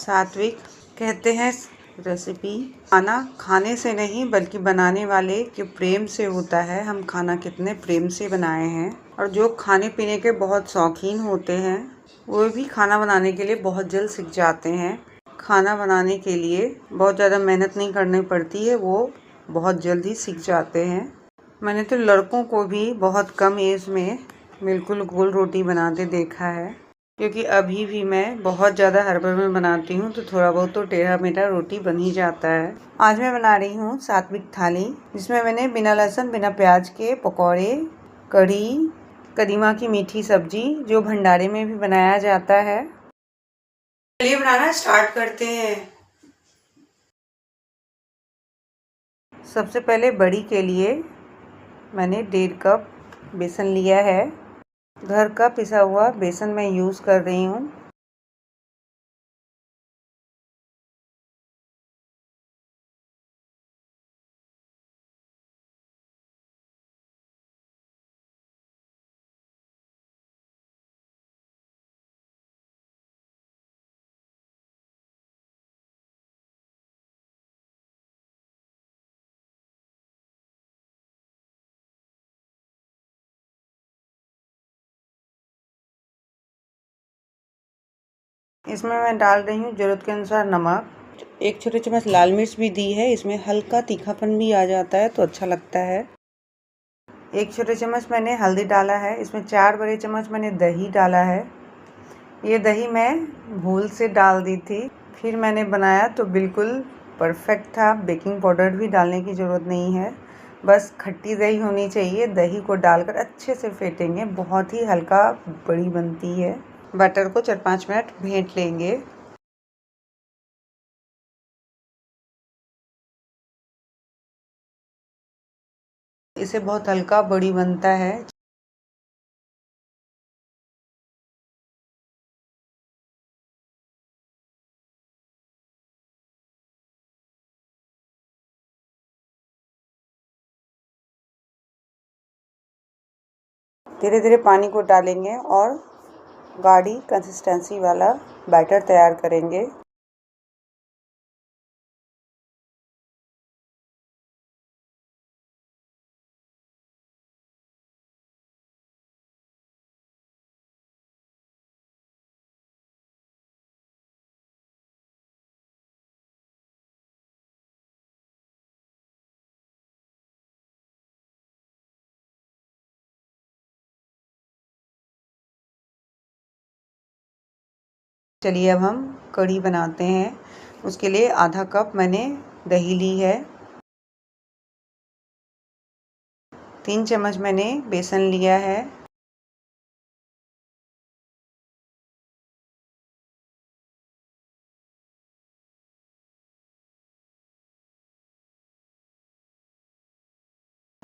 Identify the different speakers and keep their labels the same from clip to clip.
Speaker 1: सात्विक कहते हैं रेसिपी खाना खाने से नहीं बल्कि बनाने वाले के प्रेम से होता है। हम खाना कितने प्रेम से बनाए हैं। और जो खाने पीने के बहुत शौकीन होते हैं वो भी खाना बनाने के लिए बहुत जल्द सीख जाते हैं। खाना बनाने के लिए बहुत ज़्यादा मेहनत नहीं करनी पड़ती है, वो बहुत जल्द ही सीख जाते हैं। मैंने तो लड़कों को भी बहुत कम एज में बिल्कुल गोल रोटी बनाते देखा है, क्योंकि अभी भी मैं बहुत ज़्यादा हड़बड़ में बनाती हूँ तो थोड़ा बहुत तो टेढ़ा मेढ़ा रोटी बन ही जाता है। आज मैं बना रही हूँ सात्विक थाली, जिसमें मैंने बिना लहसुन बिना प्याज के पकौड़े, कढ़ी, कदीमा की मीठी सब्जी जो भंडारे में भी बनाया जाता है। चलिए बनाना स्टार्ट करते हैं। सबसे पहले बड़ी के लिए मैंने 1.5 कप बेसन लिया है। घर का पिसा हुआ बेसन मैं यूज़ कर रही हूँ। इसमें मैं डाल रही हूँ ज़रूरत के अनुसार नमक। 1 छोटे चम्मच लाल मिर्च भी दी है, इसमें हल्का तीखापन भी आ जाता है तो अच्छा लगता है। 1 छोटे चम्मच मैंने हल्दी डाला है। इसमें 4 बड़े चम्मच मैंने दही डाला है। ये दही मैं भूल से डाल दी थी, फिर मैंने बनाया तो बिल्कुल परफेक्ट था। बेकिंग पाउडर भी डालने की ज़रूरत नहीं है, बस खट्टी दही होनी चाहिए। दही को डालकर अच्छे से फेंटेंगे, बहुत ही हल्का बड़ी बनती है। बटर को 4-5 मिनट भेंट लेंगे। इसे बहुत हल्का बड़ी बनता है। धीरे धीरे पानी को डालेंगे और गाढ़ी कंसिस्टेंसी वाला बैटर तैयार करेंगे। चलिए अब हम कढ़ी बनाते हैं। उसके लिए आधा कप मैंने दही ली है। 3 चम्मच मैंने बेसन लिया है।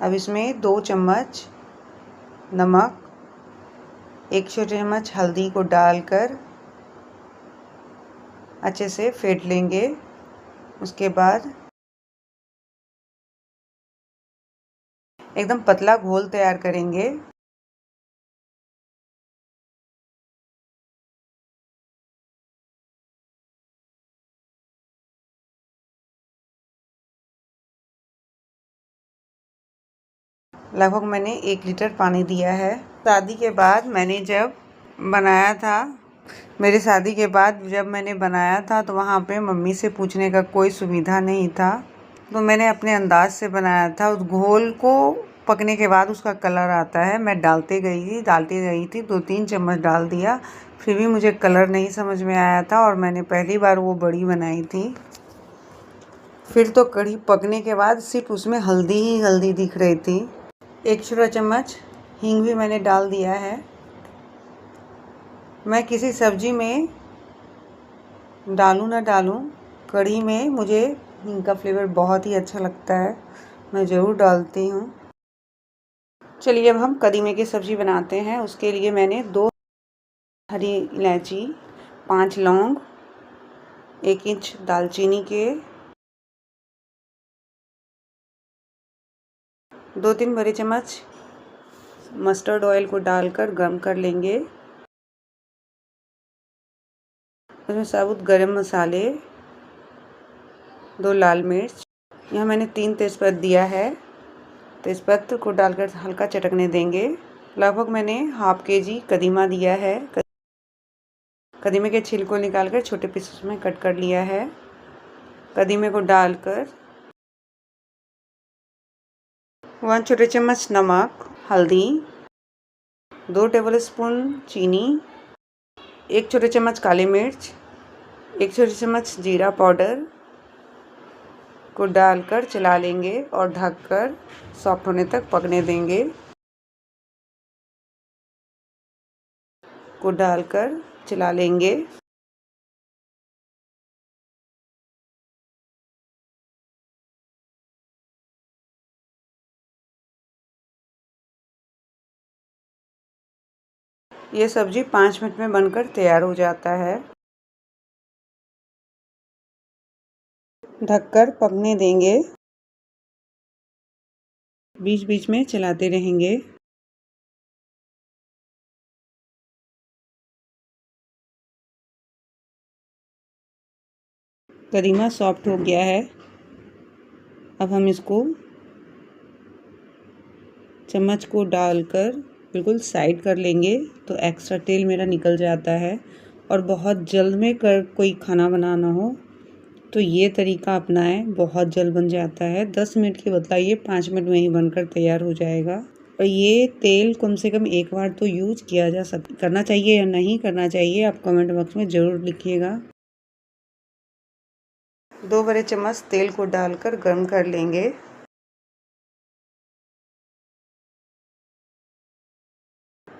Speaker 1: अब इसमें 2 चम्मच नमक, 1 छोटे चम्मच हल्दी को डालकर अच्छे से फेंट लेंगे। उसके बाद एकदम पतला घोल तैयार करेंगे। लगभग मैंने 1 लीटर पानी दिया है। शादी के बाद मैंने जब बनाया था मेरे शादी के बाद जब मैंने बनाया था तो वहाँ पे मम्मी से पूछने का कोई सुविधा नहीं था, तो मैंने अपने अंदाज से बनाया था। उस घोल को पकने के बाद उसका कलर आता है, मैं डालती गई थी 2-3 चम्मच डाल दिया, फिर भी मुझे कलर नहीं समझ में आया था और मैंने पहली बार वो बड़ी बनाई थी। फिर तो कढ़ी पकने के बाद सिर्फ उसमें हल्दी ही हल्दी दिख रही थी। 1 छोटा चम्मच हींग भी मैंने डाल दिया है। मैं किसी सब्जी में डालूँ ना डालूँ, कढ़ी में मुझे हींग का फ्लेवर बहुत ही अच्छा लगता है, मैं ज़रूर डालती हूँ। चलिए अब हम कदीमे की सब्ज़ी बनाते हैं। उसके लिए मैंने 2 हरी इलायची, 5 लौंग, 1 इंच दालचीनी के 2-3 बड़े चम्मच मस्टर्ड ऑयल को डालकर गर्म कर लेंगे। उसमें साबुत गरम मसाले, 2 लाल मिर्च, यहाँ मैंने 3 तेज़पत्ता दिया है। तेज़पत्ता को डालकर हल्का चटकने देंगे। लगभग मैंने हाफ केजी कदीमा दिया है। कदीमे के छिलके को निकालकर छोटे पीसेस में कट कर लिया है। कदीमे को डालकर 1 छोटे चम्मच नमक, हल्दी, 2 टेबलस्पून चीनी, 1 छोटे चम्मच काली मिर्च, 1 छोटे चम्मच जीरा पाउडर को डालकर चला लेंगे और ढककर सॉफ्ट होने तक पकने देंगे। को डालकर चला लेंगे। ये सब्जी 5 मिनट में बनकर तैयार हो जाता है। ढककर पकने देंगे। बीच बीच में चलाते रहेंगे। कदीमा सॉफ्ट हो गया है। अब हम इसको चम्मच को डालकर बिल्कुल साइड कर लेंगे तो एक्स्ट्रा तेल मेरा निकल जाता है। और बहुत जल्द में कोई खाना बनाना हो तो ये तरीका अपनाएं, बहुत जल्द बन जाता है। 10 मिनट के बदला ये 5 मिनट में ही बनकर तैयार हो जाएगा। और ये तेल कम से कम एक बार तो यूज किया करना चाहिए या नहीं करना चाहिए, आप कमेंट बॉक्स में ज़रूर लिखिएगा। 2 बड़े चम्मच तेल को डालकर गर्म कर लेंगे।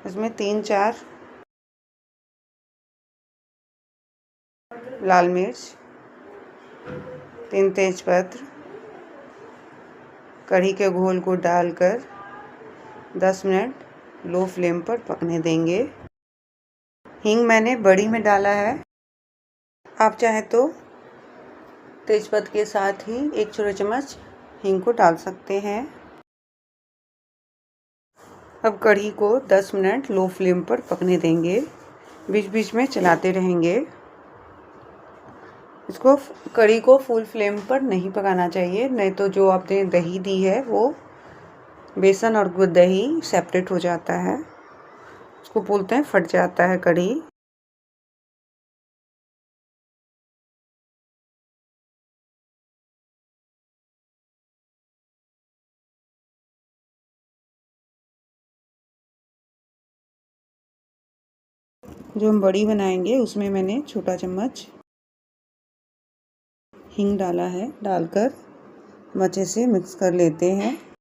Speaker 1: इसमें 3-4 लाल मिर्च, 3 तेजपत्ता, कढ़ी के घोल को डालकर 10 मिनट लो फ्लेम पर पकने देंगे। हींग मैंने बड़ी में डाला है। आप चाहे तो तेजपत्ता के साथ ही 1 छोटा चम्मच हींग को डाल सकते हैं। अब कढ़ी को 10 मिनट लो फ्लेम पर पकने देंगे। बीच बीच में चलाते रहेंगे। इसको कढ़ी को फुल फ्लेम पर नहीं पकाना चाहिए, नहीं तो जो आपने दही दी है वो बेसन और दही सेपरेट हो जाता है। उसको बोलते हैं फट जाता है कढ़ी। जो हम बड़ी बनाएंगे उसमें मैंने छोटा चम्मच हींग डाला है। डालकर हम अच्छे से मिक्स कर लेते हैं।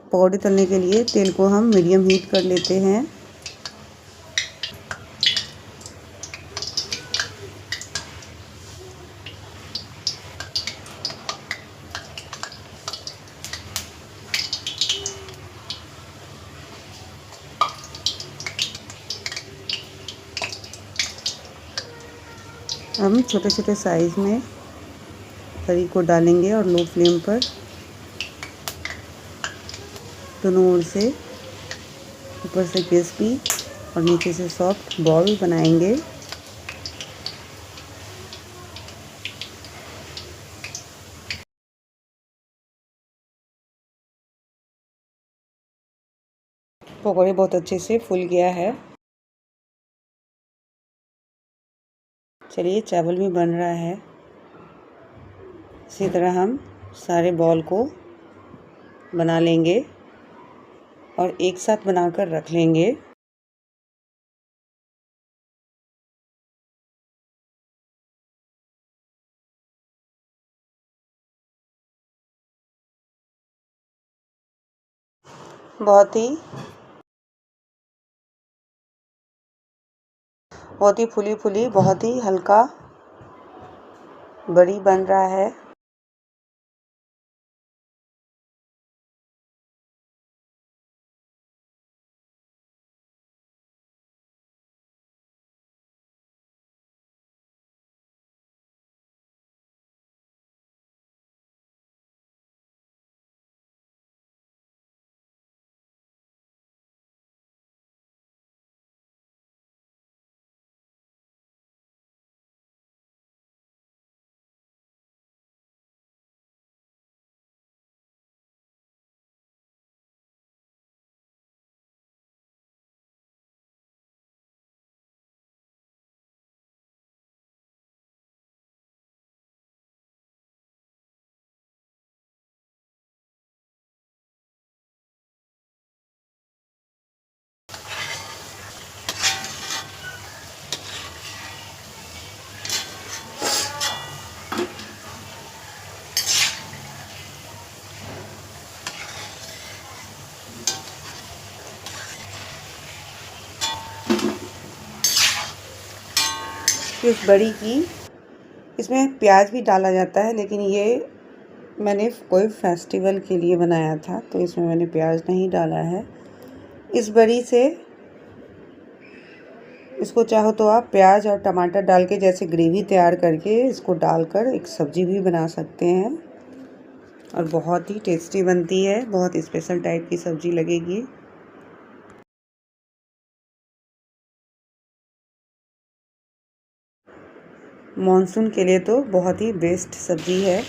Speaker 1: पकौड़े तलने के लिए तेल को हम मीडियम हीट कर लेते हैं। हम छोटे छोटे साइज़ में करी को डालेंगे और लो फ्लेम पर दोनों ओर से ऊपर से क्रिस्पी और नीचे से सॉफ्ट बॉल बनाएंगे। पकौड़े बहुत अच्छे से फूल गया है। चलिए चावल भी बन रहा है। इसी तरह हम सारे बॉल को बना लेंगे और एक साथ बनाकर रख लेंगे। बहुत ही फूली फूली, बहुत ही हल्का बड़ी बन रहा है। कि उस बड़ी की, इसमें प्याज भी डाला जाता है, लेकिन ये मैंने कोई फेस्टिवल के लिए बनाया था तो इसमें मैंने प्याज नहीं डाला है। इस बड़ी से इसको चाहो तो आप प्याज और टमाटर डाल के जैसे ग्रेवी तैयार करके इसको डालकर एक सब्ज़ी भी बना सकते हैं और बहुत ही टेस्टी बनती है। बहुत स्पेशल टाइप की सब्ज़ी लगेगी। मॉनसून के लिए तो बहुत ही बेस्ट सब्ज़ी है।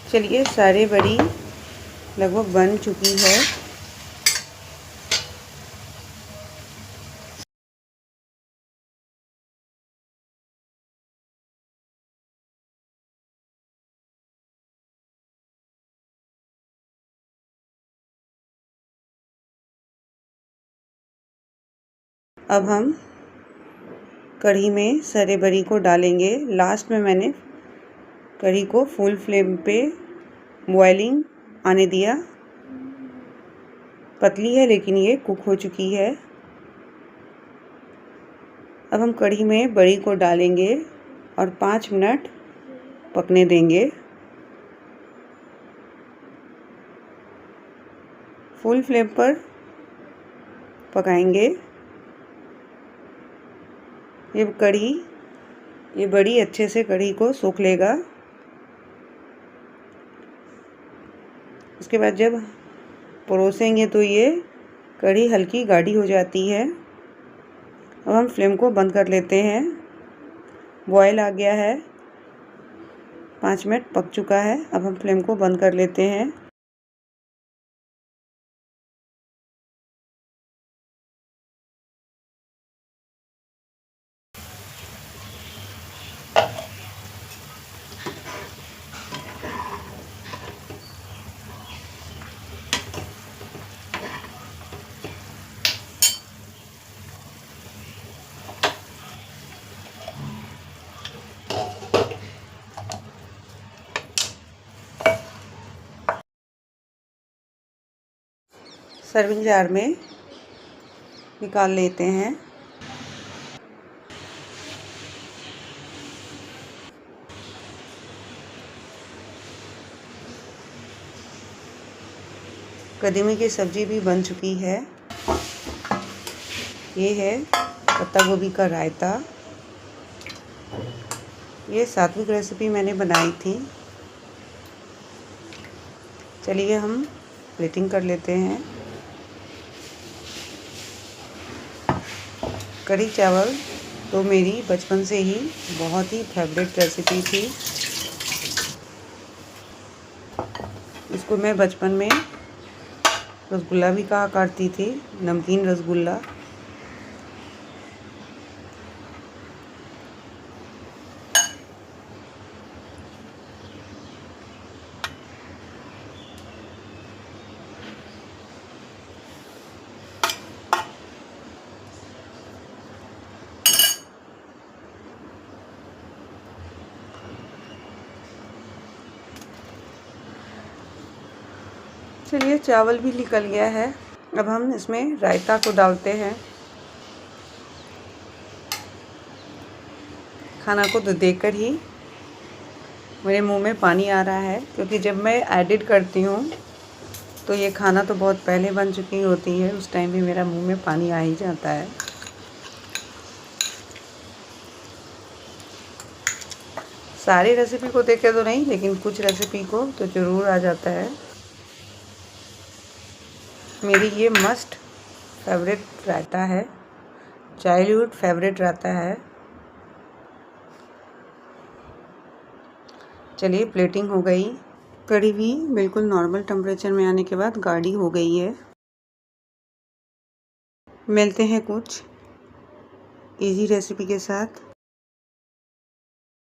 Speaker 1: चलिए, सारे बड़ी लगभग बन चुकी है। अब हम कढ़ी में सारे बड़ी को डालेंगे। लास्ट में मैंने कढ़ी को फुल फ्लेम पे बॉइलिंग आने दिया। पतली है लेकिन ये कुक हो चुकी है। अब हम कढ़ी में बड़ी को डालेंगे और 5 मिनट पकने देंगे। फुल फ्लेम पर पकाएंगे। ये बड़ी अच्छे से कढ़ी को सोख लेगा। उसके बाद जब परोसेंगे तो ये कढ़ी हल्की गाढ़ी हो जाती है। अब हम फ्लेम को बंद कर लेते हैं। बॉयल आ गया है, 5 मिनट पक चुका है। अब हम फ्लेम को बंद कर लेते हैं। सर्विंग जार में निकाल लेते हैं। कदीमे की सब्ज़ी भी बन चुकी है। ये है पत्ता गोभी का रायता। ये सात्विक रेसिपी मैंने बनाई थी। चलिए हम प्लेटिंग कर लेते हैं। कढ़ी चावल तो मेरी बचपन से ही बहुत ही फेवरेट रेसिपी थी। इसको मैं बचपन में रसगुल्ला भी कहा करती थी, नमकीन रसगुल्ला। चलिए, चावल भी निकल गया है। अब हम इसमें रायता को डालते हैं। खाना को तो देखकर ही मेरे मुंह में पानी आ रहा है क्योंकि जब मैं एडिट करती हूँ तो ये खाना तो बहुत पहले बन चुकी होती है, उस टाइम भी मेरा मुंह में पानी आ ही जाता है। सारी रेसिपी को देखे तो नहीं, लेकिन कुछ रेसिपी को तो ज़रूर आ जाता है। मेरी ये मस्ट फेवरेट रायता है, चाइल्डहुड फेवरेट रायता है। चलिए प्लेटिंग हो गई। कढ़ी भी बिल्कुल नॉर्मल टेम्परेचर में आने के बाद गाढ़ी हो गई है। मिलते हैं कुछ इजी रेसिपी के साथ।